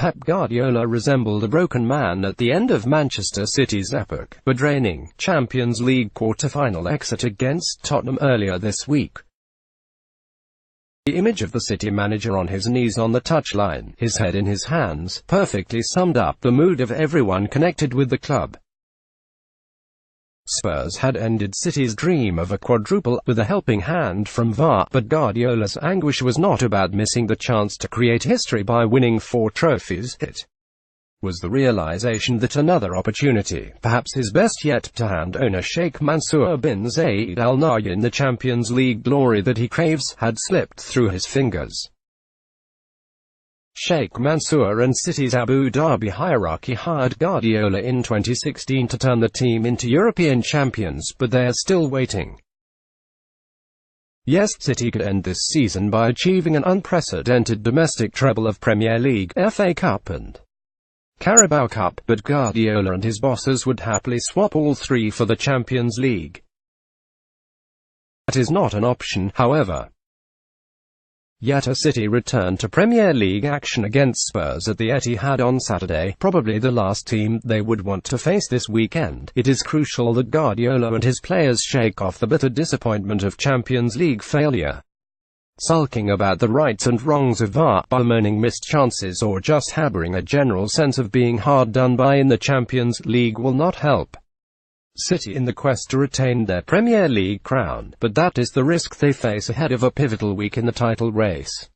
Pep Guardiola resembled a broken man at the end of Manchester City's epic but draining Champions League quarter-final exit against Tottenham earlier this week. The image of the City manager on his knees on the touchline, his head in his hands, perfectly summed up the mood of everyone connected with the club. Spurs had ended City's dream of a quadruple with a helping hand from VAR, but Guardiola's anguish was not about missing the chance to create history by winning 4 trophies. It was the realization that another opportunity, perhaps his best yet, to hand owner Sheikh Mansour bin Zayed Al Nahyan the Champions League glory that he craves, had slipped through his fingers. Sheikh Mansour and City's Abu Dhabi hierarchy hired Guardiola in 2016 to turn the team into European champions, but they are still waiting. Yes, City could end this season by achieving an unprecedented domestic treble of Premier League, FA Cup and Carabao Cup, but Guardiola and his bosses would happily swap all 3 for the Champions League. That is not an option, however. Yet a City return to Premier League action against Spurs at the Etihad on Saturday, probably the last team they would want to face this weekend. It is crucial that Guardiola and his players shake off the bitter disappointment of Champions League failure. Sulking about the rights and wrongs of VAR, bemoaning missed chances, or just harboring a general sense of being hard done by in the Champions League will not help City in the quest to retain their Premier League crown, but that is the risk they face ahead of a pivotal week in the title race.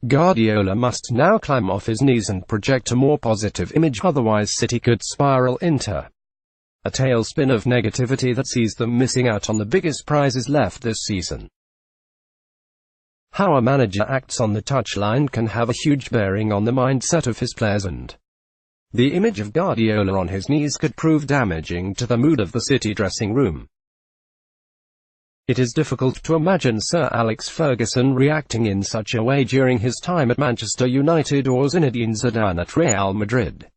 Guardiola must now climb off his knees and project a more positive image, otherwise City could spiral into a tailspin of negativity that sees them missing out on the biggest prizes left this season. How a manager acts on the touchline can have a huge bearing on the mindset of his players, and the image of Guardiola on his knees could prove damaging to the mood of the City dressing room. It is difficult to imagine Sir Alex Ferguson reacting in such a way during his time at Manchester United or Zinedine Zidane at Real Madrid.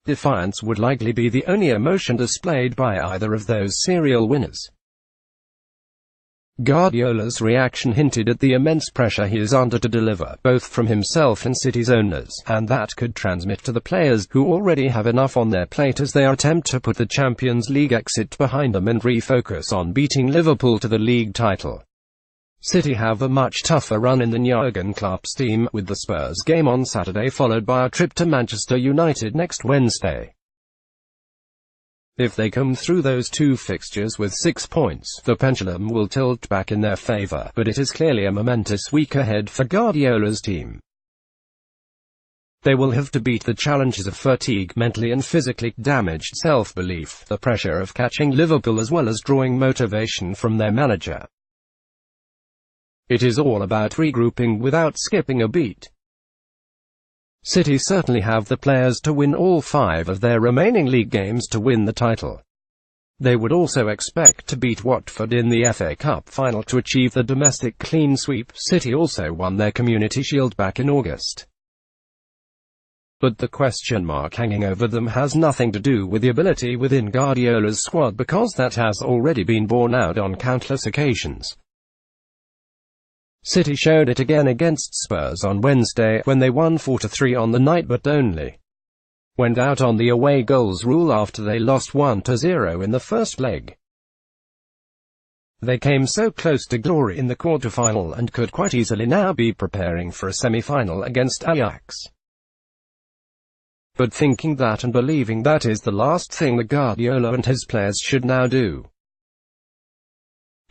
Defiance would likely be the only emotion displayed by either of those serial winners. Guardiola's reaction hinted at the immense pressure he is under to deliver, both from himself and City's owners, and that could transmit to the players, who already have enough on their plate as they attempt to put the Champions League exit behind them and refocus on beating Liverpool to the league title. City have a much tougher run in the Jurgen Klopp's team, with the Spurs game on Saturday followed by a trip to Manchester United next Wednesday. If they come through those 2 fixtures with 6 points, the pendulum will tilt back in their favour, but it is clearly a momentous week ahead for Guardiola's team. They will have to beat the challenges of fatigue, mentally and physically damaged self-belief, the pressure of catching Liverpool, as well as drawing motivation from their manager. It is all about regrouping without skipping a beat. City certainly have the players to win all 5 of their remaining league games to win the title. They would also expect to beat Watford in the FA Cup final to achieve the domestic clean sweep. City also won their Community Shield back in August. But the question mark hanging over them has nothing to do with the ability within Guardiola's squad, because that has already been borne out on countless occasions. City showed it again against Spurs on Wednesday, when they won 4-3 on the night, but only went out on the away goals rule after they lost 1-0 in the first leg. They came so close to glory in the quarter-final and could quite easily now be preparing for a semi-final against Ajax. But thinking that and believing that is the last thing that Guardiola and his players should now do.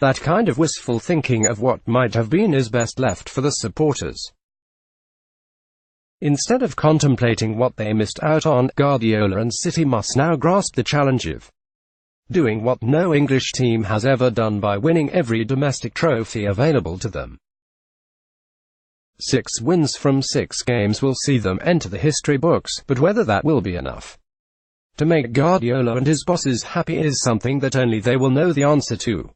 That kind of wistful thinking of what might have been is best left for the supporters. Instead of contemplating what they missed out on, Guardiola and City must now grasp the challenge of doing what no English team has ever done, by winning every domestic trophy available to them. 6 wins from 6 games will see them enter the history books, but whether that will be enough to make Guardiola and his bosses happy is something that only they will know the answer to.